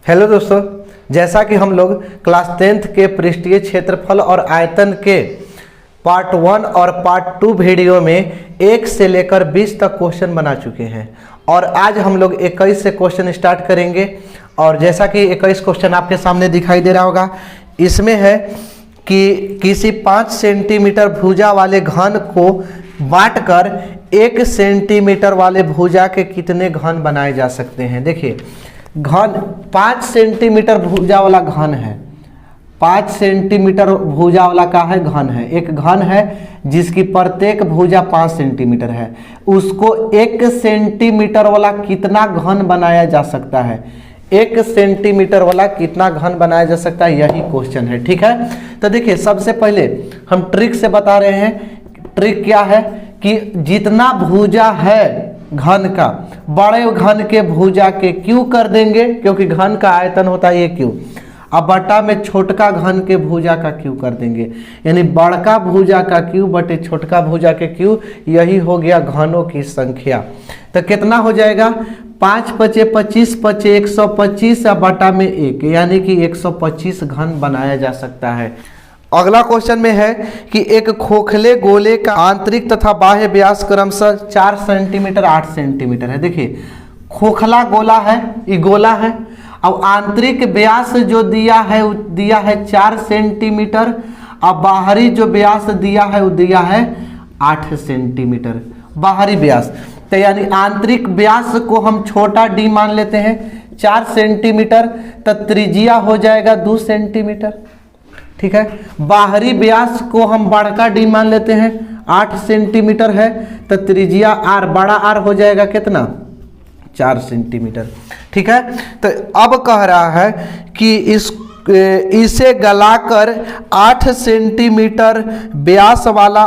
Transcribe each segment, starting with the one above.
Hello दोस्तों, जैसा कि हम लोग क्लास 10th के पृष्ठीय क्षेत्रफल और आयतन के पार्ट 1 और पार्ट 2 वीडियो में 1 से लेकर 20 तक क्वेश्चन बना चुके हैं और आज हम लोग 21 से क्वेश्चन स्टार्ट करेंगे। और जैसा कि 21 क्वेश्चन आपके सामने दिखाई दे रहा होगा, इसमें है कि किसी 5 सेंटीमीटर भुजा वाले घन को बांटकर 1 सेंटीमीटर वाले भुजा के कितने घन बनाए जा सकते हैं। देखिए, घन 5 सेंटीमीटर भुजा वाला घन है, 5 सेंटीमीटर भुजा वाला का है घन है, एक घन है जिसकी प्रत्येक भुजा 5 सेंटीमीटर है, उसको 1 सेंटीमीटर वाला कितना घन बनाया जा सकता है। 1 सेंटीमीटर वाला कितना घन बनाया जा सकता है, यही क्वेश्चन है। ठीक है, तो देखिए सबसे पहले हम ट्रिक से बता रहे हैं। ट्रिक क्या है कि जितना भुजा है घन का, बड़े घन के भुजा के क्यू कर देंगे, क्योंकि घन का आयतन होता है ये क्यू। अब बटा में छोटका घन के भुजा का क्यू कर देंगे, यानी बड़का भुजा का क्यू बटे छोटका भुजा के क्यू, यही हो गया घनों की संख्या। तो कितना हो जाएगा, 5 पचे 25 पचे 125 बटा में 1, यानी कि 125 घन बनाया जा सकता है। अगला क्वेश्चन में है कि एक खोखले गोले का आंतरिक तथा बाह्य व्यास क्रमशः 4 सेंटीमीटर 8 सेंटीमीटर है। देखिए, खोखला गोला है, ये गोला है, अब आंतरिक व्यास जो दिया है वो दिया है 4 सेंटीमीटर, अब बाहरी जो व्यास दिया है वो दिया है 8 सेंटीमीटर बाहरी व्यास। तो यानी आंतरिक व्यास को हम छोटा डी मान लेते हैं 4 सेंटीमीटर, तो त्रिज्या हो जाएगा 2 सेंटीमीटर। ठीक है, बाहरी व्यास को हम बड़का डी मान लेते हैं 8 सेंटीमीटर है, तो त्रिज्या आर, बड़ा आर हो जाएगा कितना, 4 सेंटीमीटर। ठीक है, तो अब कह रहा है कि इसे गलाकर 8 सेंटीमीटर व्यास वाला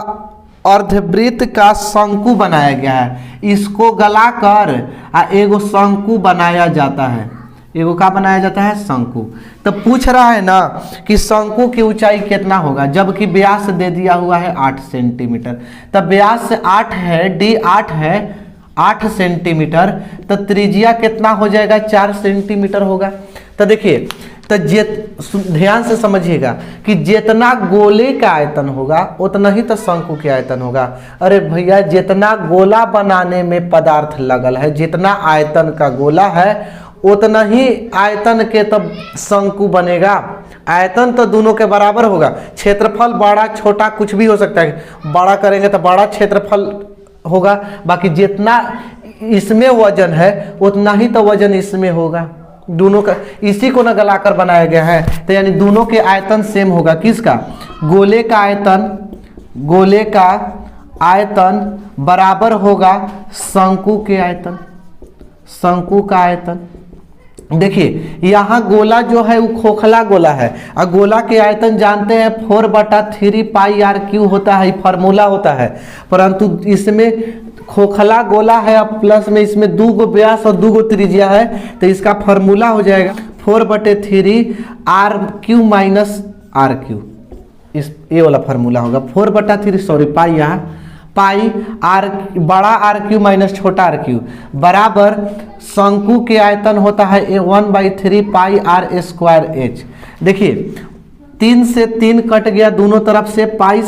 अर्धवृत्त का शंकु बनाया गया है। इसको गलाकर एगो शंकु बनाया जाता है, एगो का बनाया जाता है, शंकु। तो पूछ रहा है ना कि शंकु की ऊंचाई कितना होगा, जबकि व्यास दे दिया हुआ है 8 सेंटीमीटर। तब व्यास 8 है, डी 8 है, 8 सेंटीमीटर, तो त्रिज्या कितना हो जाएगा, 4 सेंटीमीटर होगा। तो देखिए, तो ध्यान से समझिएगा कि जितना गोले का आयतन होगा उतना ही तो शंकु के आयतन होगा। अरे भैया, जितना गोला बनाने में पदार्थ लगल है, जितना आयतन का गोला है उतना ही आयतन के तब शंकु बनेगा। आयतन तो दोनों के बराबर होगा, क्षेत्रफल बड़ा छोटा कुछ भी हो सकता है, बड़ा करेंगे तो बड़ा क्षेत्रफल होगा, बाकी जितना इसमें वजन है उतना ही तो वजन इसमें होगा। दोनों का इसी को न गलाकर बनाया गया है, तो यानी दोनों के आयतन सेम होगा। किसका, गोले का आयतन, गोले का आयतन बराबर होगा शंकु के आयतन, शंकु का आयतन। देखिए, यहाँ गोला जो है वो खोखला गोला है, और गोला के आयतन जानते हैं 4/3 पाई आर क्यू होता है, फार्मूला होता है। परंतु इसमें खोखला गोला है, अब प्लस में इसमें 2 गो व्यास और 2 गो त्रिज्या है, तो इसका फार्मूला हो जाएगा 4/3 R cube minus R cube. इस ये वाला फार्मूला होगा 4/3, सॉरी पाई, यहाँ पाई आर, बड़ा आर क्यू माइनस छोटा आर क्यू बराबर शंकु के आयतन होता है 1/3 पाई आर स्क्वायर एच। देखिए, 3 से 3 कट गया, दोनों तरफ से पाई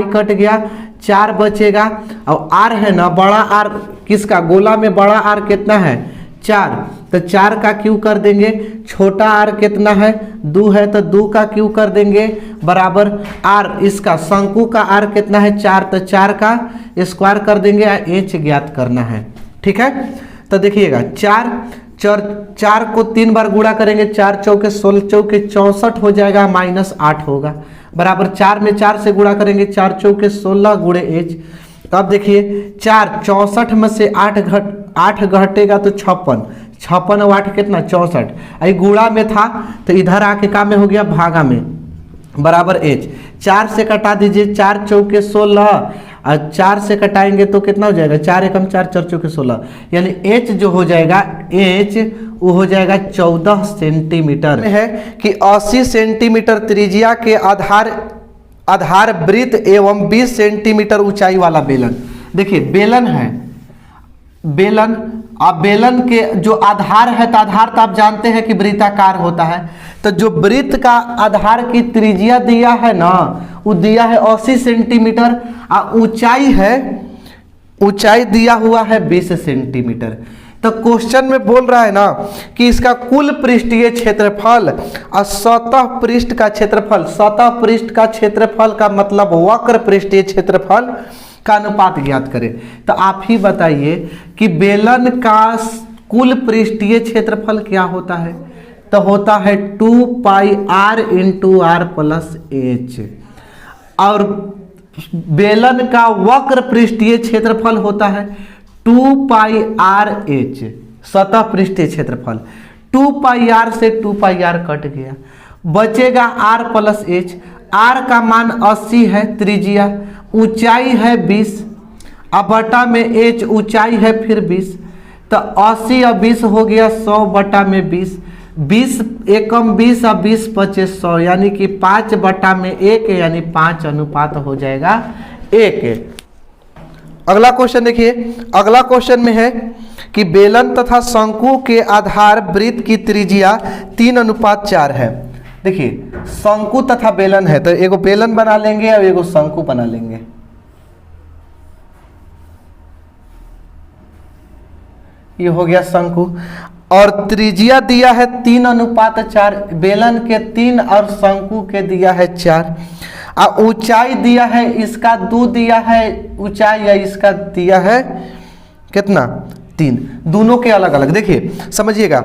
कट गया, 4 बचेगा। और आर है ना, बड़ा आर किसका, गोला में बड़ा आर कितना है, 4, तो 4 का क्यू कर देंगे। छोटा आर कितना है, 2 है, तो 2 का क्यू कर देंगे बराबर आर, इसका शंकु का आर कितना है 4, तो 4 का स्क्वायर कर देंगे, एच ज्ञात करना है। ठीक है, तो देखिएगा 4 को 3 बार गुणा करेंगे, 4 चौके 16 चौके 64 हो जाएगा, -8 होगा बराबर 4 में 4 से गुणा करेंगे, 4 चौके 16 गुणे एच। अब देखिए 4 64 में से 8 घटेगा तो 56 और 8 कितना, 64। आई गुणा में था तो इधर आके का में हो गया, भागा में बराबर एच। 4 से कटा दीजिए, 4 चौके 16, और 4 से कटाएंगे तो कितना हो जाएगा, 4 एकम 4, 4 चौके 16, यानी एच जो हो जाएगा, एच वो हो जाएगा 14 सेंटीमीटर। है कि 80 सेंटीमीटर त्रिज्या के आधार वृत्त एवं 20 सेंटीमीटर ऊंचाई वाला बेलन। देखिए, बेलन है, बेलन, अब बेलन के जो आधार है तो आधार तो आप जानते हैं कि वृत्ताकार होता है, तो जो वृत्त का आधार की त्रिज्या दिया है ना वो दिया है 80 सेंटीमीटर और ऊंचाई दिया हुआ है 20 सेंटीमीटर। तो क्वेश्चन में बोल रहा है ना कि इसका कुल पृष्ठीय क्षेत्रफल और सतह पृष्ठ का क्षेत्रफल, सतह पृष्ठ का क्षेत्रफल का मतलब वक्र पृष्ठीय क्षेत्रफल का अनुपात ज्ञात करें। तो आप ही बताइए कि बेलन का कुल पृष्ठीय क्षेत्रफल क्या होता है? तो होता है 2 pi r into R plus H, और बेलन का वक्र पृष्ठीय क्षेत्रफल होता है 2 पाई आर एच, सतह पृष्ठीय क्षेत्रफल। 2 पाई आर से 2 पाई आर कट गया, बचेगा r प्लस एच। r का मान 80 है त्रिज्या, ऊंचाई है 20 अब बटा में h ऊंचाई है फिर 20, तो 80 और 20 हो गया 100 बटा में 20, 20 एकम 20 और 20 पचे 100, यानी कि 5 बटा में 1 यानी 5 अनुपात हो जाएगा 1। अगला क्वेश्चन देखिए, अगला क्वेश्चन में है कि बेलन तथा शंकु के आधार वृत्त की त्रिज्या 3:4 है। देखिए शंकु तथा बेलन है तो एगो बेलन बना लेंगे और एगो शंकु बना लेंगे। ये हो गया शंकु और त्रिज्या दिया है 3:4, बेलन के 3 और शंकु के दिया है 4, और ऊंचाई दिया है इसका 2 दिया है ऊंचाई, या इसका दिया है कितना 3, दोनों के अलग अलग। देखिए समझिएगा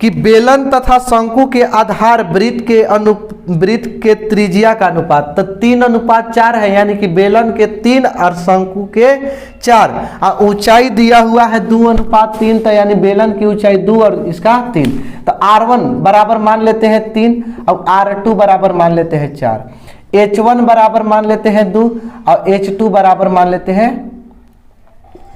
कि बेलन तथा शंकु के आधार वृत्त के त्रिज्या का अनुपात तो 3:4 है, यानी कि बेलन के 3 और शंकु के 4, और ऊंचाई दिया हुआ है 2:3, तो यानी बेलन की ऊंचाई 2 और इसका 3, तो r1 बराबर मान लेते हैं 3 और r2 बराबर मान लेते हैं 4, h1 बराबर मान लेते हैं 2 और h2 बराबर मान लेते हैं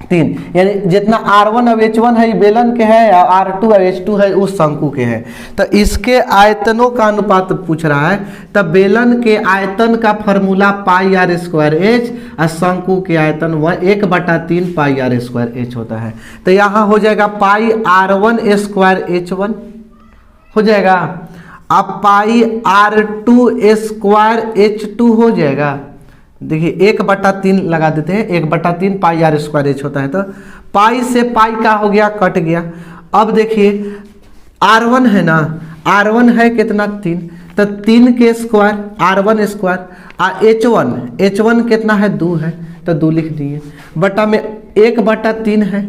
3, यानी जितना r1 और h1 है बेलन के है और r2 और h2 है उस शंकु के है। तो इसके आयतनों का अनुपात पूछ रहा है, तब बेलन के आयतन का फॉर्मूला पाई r स्क्वायर एच और शंकु के आयतन 1/3 पाई r स्क्वायर एच होता है। तो यहाँ हो जाएगा पाई r1 स्क्वायर h1 हो जाएगा, अब पाई r2 स्क्वायर h2 हो जाएगा। देखिए 1/3 लगा देते हैं, 1/3 पाई r स्क्वायर एच होता है, तो पाई से पाई का हो गया कट गया। अब देखिए r1 है ना, r1 है कितना 3, तो 3 के स्क्वायर r1 स्क्वायर, और h1 कितना है 2 है तो 2 लिख दिए, बटा में 1/3 है,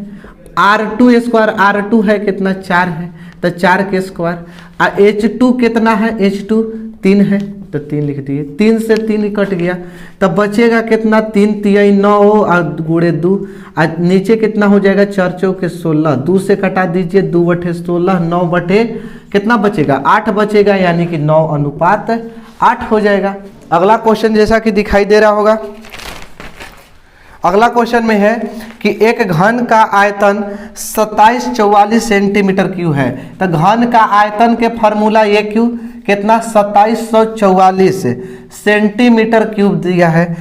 r2 स्क्वायर r2 है कितना 4 है तो 4 के स्क्वायर, और h2 कितना है h2 3 है तो 3 लिख दिए, 3 से 3 कट गया, तब बचेगा कितना 3 3 9 और गुणे 2, और नीचे कितना हो जाएगा 4 चौके 16, 2 से कटा दीजिए 2/16, 9 बटे कितना बचेगा 8 बचेगा, यानी कि 9:8 हो जाएगा। अगला क्वेश्चन जैसा कि दिखाई दे रहा होगा, अगला क्वेश्चन में है कि एक घन का आयतन 2744 सेंटीमीटर क्यूब है, तो घन का आयतन के फॉर्मूला ये क्यूब कितना 2744 सेंटीमीटर क्यूब दिया है।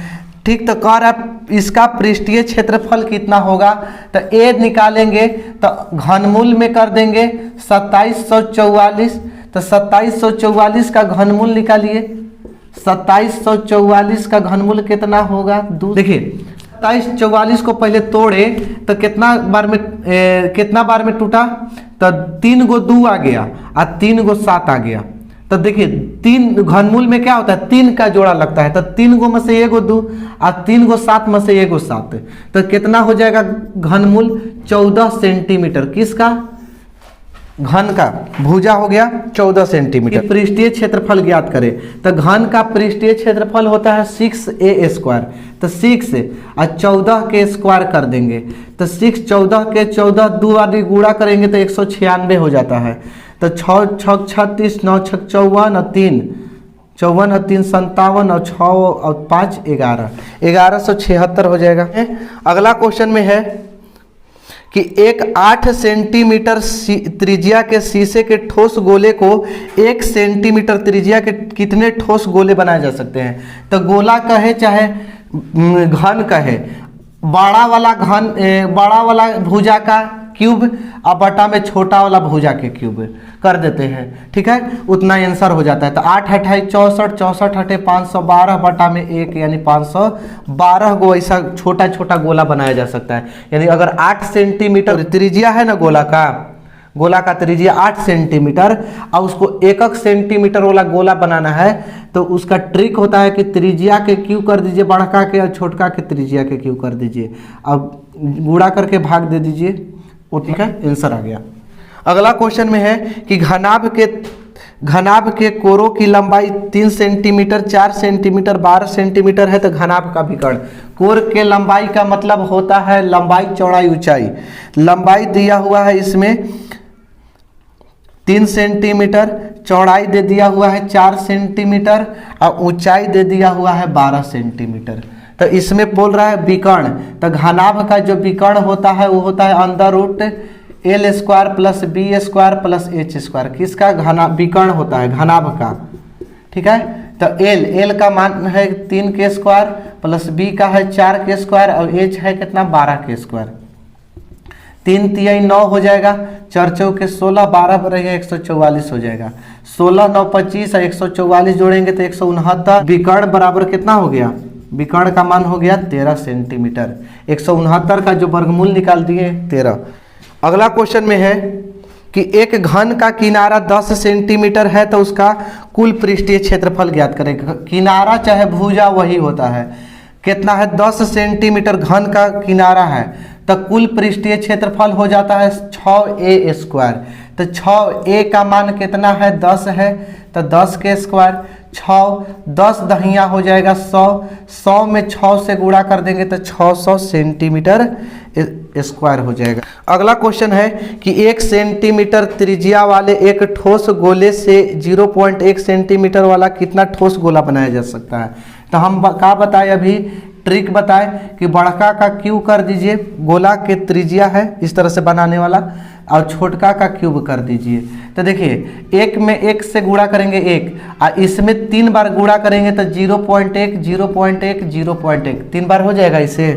ठीक, तो कह रहा इसका पृष्ठीय क्षेत्रफल कितना होगा, तो ए निकालेंगे तो घनमूल में कर देंगे 2744, तो 2744 का घनमूल निकालिए, 2744 का घनमूल कितना होगा 2। देखिए 2744 को पहले तोड़े तो कितना बार में टूटा, तो 3 गो 2 आ गया और 3 गो 7 आ गया। तो देखिए 3 घनमूल में क्या होता है 3 का जोड़ा लगता है, तो 3 गो में से 1 गो 2 और 3 गो 7 में से 1 गो 7, तो कितना हो जाएगा घनमूल 14 सेंटीमीटर। किसका घन का, भुजा हो गया 14 सेंटीमीटर। पृष्ठीय क्षेत्रफल ज्ञात करें, तो घन का पृष्ठीय क्षेत्रफल होता है 6a स्क्वायर, तो 6 और 14 के स्क्वायर कर देंगे, तो 6 14 के 14 2 आदि गुणा करेंगे तो 196 हो जाता है, तो 6 6 36 9 6 54 और 3 54 और 3 57 और 6 और 5 11 1176 हो जाएगा। अगला क्वेश्चन में है कि एक 8 सेंटीमीटर त्रिज्या के शीशे के ठोस गोले को 1 सेंटीमीटर त्रिज्या के कितने ठोस गोले बनाए जा सकते हैं, तो गोला कहे चाहे घन कहे, बड़ा वाला भुजा का क्यूब और बटा में छोटा वाला भुजा के क्यूब कर देते हैं, ठीक है, उतना आंसर हो जाता है। तो 8 8 64, 64 8 512 बटा में 1 यानी 512 गो ऐसा छोटा छोटा गोला बनाया जा सकता है। यानी अगर 8 सेंटीमीटर त्रिज्या है ना गोला का त्रिज्या 8 सेंटीमीटर और उसको 1 सेंटीमीटर वाला गोला बनाना है, तो उसका ट्रिक होता है कि त्रिज्या के क्यू कर दीजिए बड़का के और छोटका के त्रिज्या के क्यू कर दीजिए, अब गुणा करके भाग दे दीजिए, वो ठीक है, आंसर आ गया। अगला क्वेश्चन में है कि घनाभ के कोरों की लंबाई 3 सेंटीमीटर, 4 सेंटीमीटर, 12 सेंटीमीटर है, तो घनाभ का विकर्ण। कोर के लंबाई का मतलब होता है लंबाई चौड़ाई ऊंचाई। लंबाई दिया हुआ है इसमें 3 सेंटीमीटर, चौड़ाई दे दिया हुआ है 4 सेंटीमीटर और ऊंचाई दे दिया हुआ है 12 सेंटीमीटर। तो इसमें बोल रहा है विकर्ण, तो घनाभ का जो विकर्ण होता है वो होता है under root L square plus B square plus H square. किसका विकर्ण होता है? घनाभ का, ठीक है। तो L का मान है 3 के स्क्वायर प्लस B का है 4 के स्क्वायर और H है कितना 12 के स्क्वायर। 3 तिहाई 9 हो जाएगा, 4 चौके 16, 12 रहेगा 144 हो जाएगा। 16 9 25 और 144 जोड़ेंगे तो 169। विकर्ण बराबर कितना हो गया? विकर्ण का मान हो गया 13 सेंटीमीटर। 169 का जो वर्गमूल निकाल दिए 13। अगला क्वेश्चन में है कि एक घन का किनारा 10 सेंटीमीटर है तो उसका कुल पृष्ठीय क्षेत्रफल ज्ञात करें। किनारा चाहे भुजा वही होता है। कितना है? 10 सेंटीमीटर घन का किनारा है तो कुल पृष्ठीय क्षेत्रफल हो जाता है 6a स्क्वायर। तो 6a का मान कितना है? 10 है, तो 10 के स्क्वायर 6, 10 दहिया हो जाएगा 100, 100 में 6 से गुणा कर देंगे तो 600 सेंटीमीटर स्क्वायर हो जाएगा। अगला क्वेश्चन है कि 1 सेंटीमीटर त्रिज्या वाले एक ठोस गोले से 0.1 सेंटीमीटर वाला कितना ठोस गोला बनाया जा सकता है। तो हम क्या बताएं, अभी ट्रिक बताएं कि बड़का का क्यूब कर दीजिए, गोला के त्रिज्या है इस तरह से बनाने वाला, और छोटका का क्यूब कर दीजिए। तो देखिए 1 में 1 से गुणा करेंगे 1 और इसमें 3 बार गुणा करेंगे तो 0.1 0.1 0.1 3 बार हो जाएगा इसे।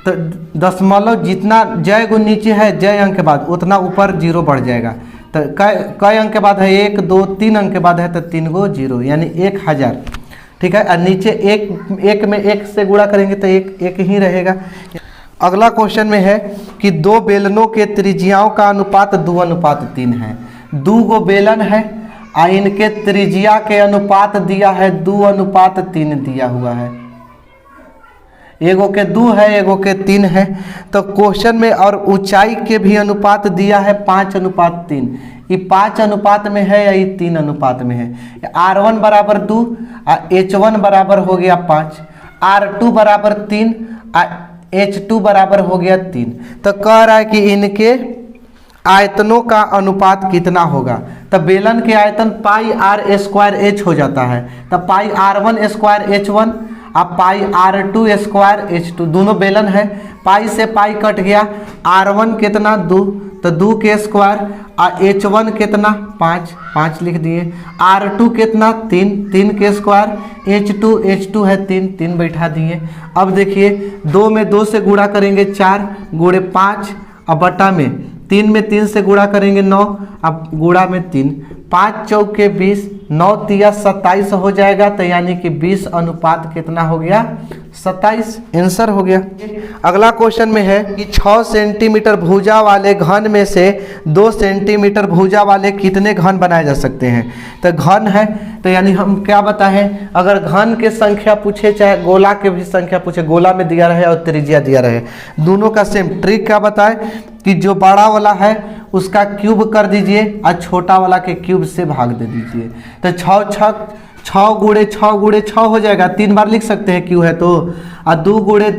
तो दशमलव जितना जय गुण नीचे है जय अंक के बाद उतना ऊपर 0 बढ़ जाएगा। तो कई अंक के बाद है 1 2 3 अंक के बाद है तो 3 गो 0 यानी 1000, ठीक है। और नीचे एक में 1 से गुणा करेंगे तो एक ही रहेगा। अगला क्वेश्चन में है कि 2 बेलनों के त्रिज्याओं का अनुपात 2:3 है। 2 गो बेलन है और इनके त्रिज्या के अनुपात दिया है 2:3 दिया हुआ है। एगो के 2 है, एगो के 3 है। तो क्वेश्चन में और ऊंचाई के भी अनुपात दिया है 5:3। ये 5 अनुपात में है या ये 3 अनुपात में है? R1 बराबर 2 और H1 बराबर हो गया 5, R2 बराबर 3 और H2 बराबर हो गया 3। तो कह रहा है कि इनके आयतनों का अनुपात कितना होगा। तो बेलन के आयतन पाई R स्क्वायर H हो जाता है। तो पाई R1 स्क्वायर H1 अब पाई R2 स्क्वायर H2, दोनों बेलन है। पाई से पाई कट गया, R1 कितना 2 तो 2 के स्क्वायर और H1 कितना 5 लिख दिए। R2 कितना 3 के स्क्वायर, H2 है 3 बैठा दिए। अब देखिए 2 में 2 से गुणा करेंगे 4 गुणे 5 और बटा में 3 में 3 से गुणा करेंगे 9 अब गुणा में 3, 5 चौके 20, 9 तिया 27 हो जाएगा। तो यानी कि 20 अनुपात कितना हो गया? 27 आंसर हो गया। अगला क्वेश्चन में है कि 6 सेंटीमीटर भुजा वाले घन में से 2 सेंटीमीटर भुजा वाले कितने घन बनाए जा सकते हैं। तो घन है तो यानी हम क्या बताएं, अगर घन के संख्या पूछे चाहे गोला के भी संख्या पूछे, गोला में दिया रहे और त्रिज्या दिया रहे, दोनों का सेम ट्रिक क्या बताएं कि जो बड़ा वाला है उसका क्यूब कर दीजिए और छोटा वाला के क्यूब से भाग दे दीजिए। तो 6 गुणे 6 हो जाएगा, 3 बार लिख सकते हैं क्यू है तो। और 2 गुणे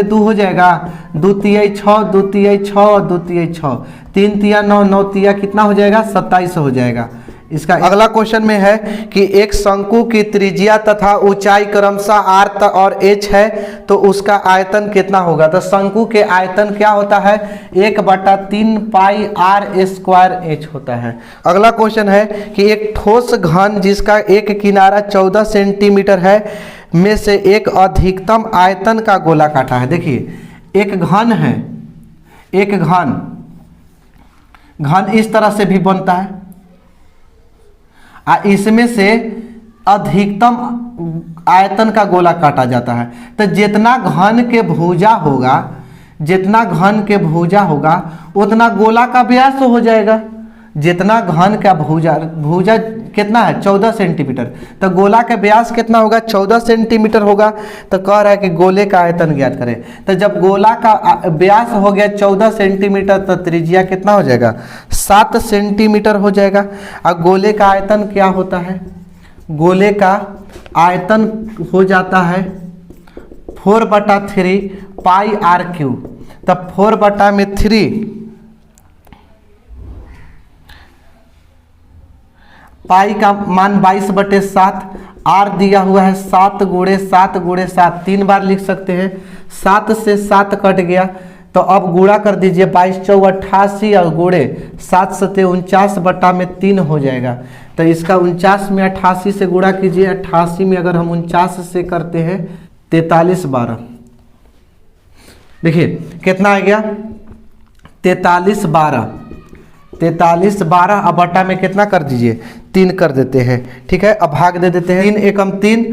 2 हो जाएगा, 2 तिहाई 6 2 तिहाई 6 और 2 तिहाई 6, 3 तिया 9 9 तिया कितना हो जाएगा? 27 हो जाएगा। इसका अगला क्वेश्चन में है कि एक शंकु की त्रिज्या तथा ऊंचाई क्रमशः r और h है तो उसका आयतन कितना होगा। तो शंकु के आयतन क्या होता है? 1/3 पाई r स्क्वायर h होता है। अगला क्वेश्चन है कि एक ठोस घन जिसका एक किनारा 14 सेंटीमीटर है में से एक अधिकतम आयतन का गोला काटा है। देखिए एक घन है, एक घन इस तरह से भी बनता है, इसमें से अधिकतम आयतन का गोला काटा जाता है। तो जितना घन के भुजा होगा, जितना घन के भुजा होगा उतना गोला का व्यास हो जाएगा। जितना घन का भुजा कितना है 14 सेंटीमीटर, तो गोला का व्यास कितना होगा 14 सेंटीमीटर होगा। तो कह रहा है कि गोले का आयतन ज्ञात करें। तो जब गोला का व्यास हो गया 14 सेंटीमीटर तो त्रिज्या कितना हो जाएगा 7 सेंटीमीटर हो जाएगा। और गोले का आयतन क्या होता है, गोले का आयतन हो जाता है 4/3 पाई आर क्यूब। तब 4/3 पाई का मान 22/7, आर दिया हुआ है 7 × 7 × 7, 3 बार लिख सकते हैं। 7 से 7 कट गया तो अब गुणा कर दीजिए, 22 × 4 = 88 और गुणे 7 × 7 = 49/3 हो जाएगा। तो इसका 49 में 88 से गुणा कीजिए, 88 में अगर हम 49 से करते हैं 43/12, देखिए कितना आ गया 43/12। 43/12 अब बटा में कितना कर दीजिए 3 कर देते हैं, ठीक है। अब भाग दे देते हैं, 3 एकम 3,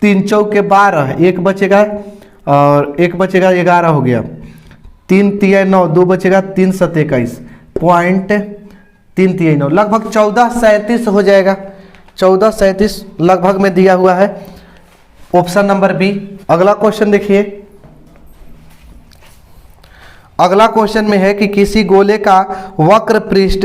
3 चौके 12, 1 बचेगा और 1 बचेगा 11 हो गया, 3 तिया 9, 2 बचेगा, 3 7 21, 0.339 लगभग 1437 हो जाएगा। 1437 लगभग में दिया हुआ है, ऑप्शन नंबर बी। अगला क्वेश्चन देखिए, अगला क्वेश्चन में है कि किसी गोले का वक्र पृष्ठ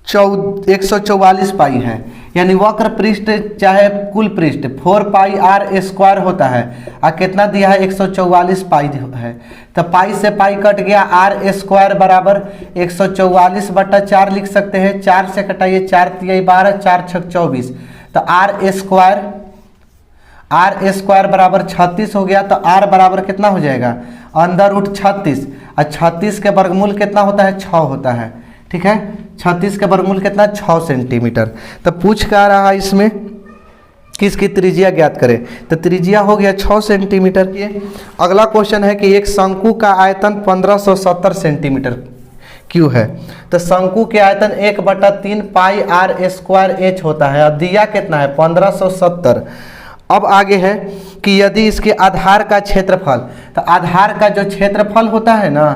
144 पाई है, यानी वक्र पृष्ठ चाहे कुल पृष्ठ 4 पाई आर स्क्वायर होता है और कितना दिया है 144 पाई है। तो पाई से पाई कट गया, आर स्क्वायर बराबर 144/4 लिख सकते हैं। 4 से कटाइए, 4 तिया 12, 4 छक 24, तो आर स्क्वायर बराबर 36 हो गया। तो आर बराबर कितना हो जाएगा √36, और 36 के वर्गमूल कितना होता है 6 होता है, ठीक है। 36 का वर्गमूल कितना 6 सेंटीमीटर। तो पूछ क्या रहा है इसमें किसकी त्रिज्या ज्ञात करें, तो त्रिज्या हो गया 6 सेंटीमीटर। ये अगला क्वेश्चन है कि एक शंकु का आयतन 1570 सेंटीमीटर क्यों है। तो शंकु के आयतन 1/3 पाई आर स्क्वायर एच होता है और दिया कितना है 1570। अब आगे है कि यदि इसके आधार का क्षेत्रफल, तो आधार का जो क्षेत्रफल होता है ना,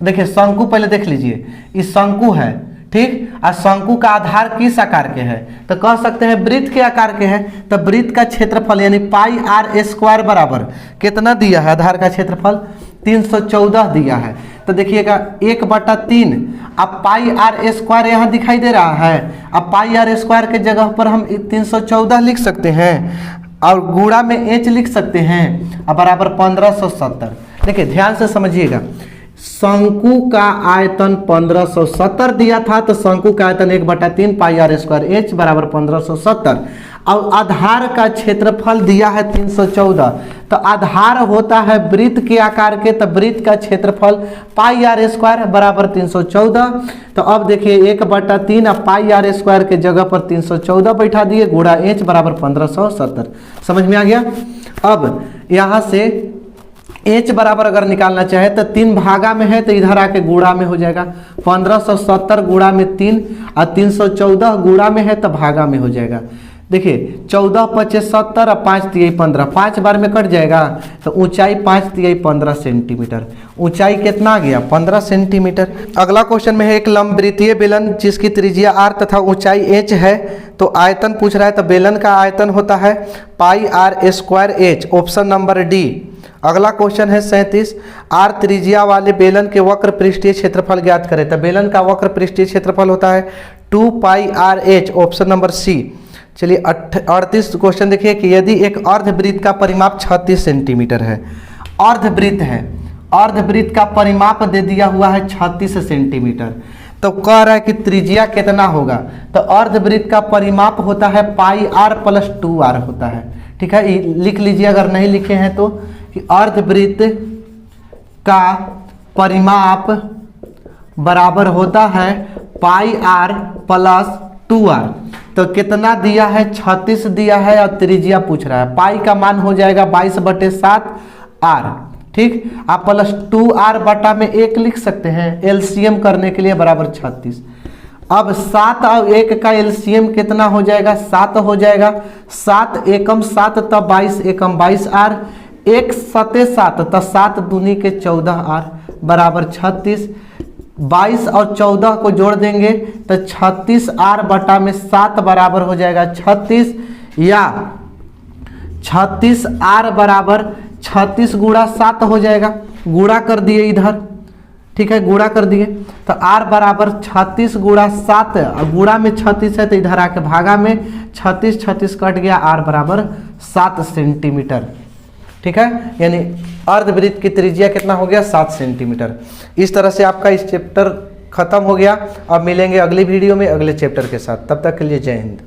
देखिए शंकु पहले देख लीजिए, इस शंकु है, ठीक। और शंकु का आधार किस आकार के है, तो कह सकते हैं वृत्त के आकार के है। तो वृत्त का क्षेत्रफल यानी पाई आर स्क्वायर बराबर कितना दिया है, आधार का क्षेत्रफल 314 दिया है। तो देखिएगा 1/3, अब पाई आर स्क्वायर यहाँ दिखाई दे रहा है, अब पाई आर स्क्वायर के जगह पर हम 314 लिख सकते हैं और गुणा में एच लिख सकते हैं और बराबर 1570। देखिए ध्यान से समझिएगा, शंकु का आयतन 1570 दिया था, तो शंकु का आयतन 1/3 पाई आर स्क्वायर एच बराबर 1570 और आधार का क्षेत्रफल दिया है 314। तो आधार होता है वृत्त के आकार के, तो वृत्त का क्षेत्रफल पाई आर स्क्वायर बराबर 314। तो अब देखिए 1/3 अब पाई आर स्क्वायर के जगह पर 314 बैठा दिए, गुणा एच बराबर 1570। समझ में आ गया। अब यहाँ से एच बराबर अगर निकालना चाहे तो 3 भागा में है, तो इधर आके गुणा में हो जाएगा। 1570 गुणा में 3 और 314 गुणा में है तो भागा में हो जाएगा। देखिए 14 × 5 = 70 और 5 × 3 = 15, 5 बार में कट जाएगा। तो ऊंचाई 5 × 3 = 15 सेंटीमीटर। ऊंचाई कितना आ गया 15 सेंटीमीटर। अगला क्वेश्चन में है एक लंबवृत्तीय बेलन जिसकी त्रिज्या r तथा ऊंचाई h है, तो आयतन पूछ रहा है। तो बेलन का आयतन होता है pi R square H, option number D. अगला क्वेश्चन है 37, आर त्रिज्या वाले बेलन के वक्र पृष्ठीय क्षेत्रफल ज्ञात करें। तो बेलन का वक्र पृष्ठीय क्षेत्रफल होता है 2 pi R H, option number C. चलिए 38 क्वेश्चन देखिए कि यदि एक अर्धवृत्त का परिमाप 36 सेंटीमीटर है, अर्धवृत्त है, अर्धवृत्त का परिमाप दे दिया हुआ है 36 सेंटीमीटर, तो कह रहा है कि त्रिज्या कितना होगा। तो अर्धवृत्त का परिमाप होता है पाई आर प्लस 2r होता है, ठीक है। लिख लीजिए अगर नहीं लिखे हैं तो, कि अर्धवृत्त का परिमाप बराबर होता है पाई आर प्लस 2r। तो कितना दिया है 36 दिया है और त्रिज्या पूछ रहा है। पाई का मान हो जाएगा 22/7 r, ठीक। आप +2r बटा में 1 लिख सकते हैं, एलसीएम करने के लिए बराबर 36। अब 7 और 1 का एलसीएम कितना हो जाएगा, 7 हो जाएगा। 7 एकम 7 तब 22 एकम 22r, 1 सते 7 तब 7 दूनी के 14r बराबर 36। 22 और 14 को जोड़ देंगे तो 36r बटा में 7 बराबर हो जाएगा 36, या 36r बराबर 36 गुणा 7 हो जाएगा। गुणा कर दिए इधर, ठीक है, गुणा कर दिए तो r बराबर 36 गुणा 7, गुणा में 36 है तो इधर आके भागा में 36 36 कट गया, r बराबर 7 सेंटीमीटर। ठीक है, यानी अर्धवृत्त की त्रिज्या कितना हो गया, 7 सेंटीमीटर। इस तरह से आपका इस चैप्टर खत्म हो गया। अब मिलेंगे अगली वीडियो में अगले चैप्टर के साथ, तब तक के लिए जय हिंद।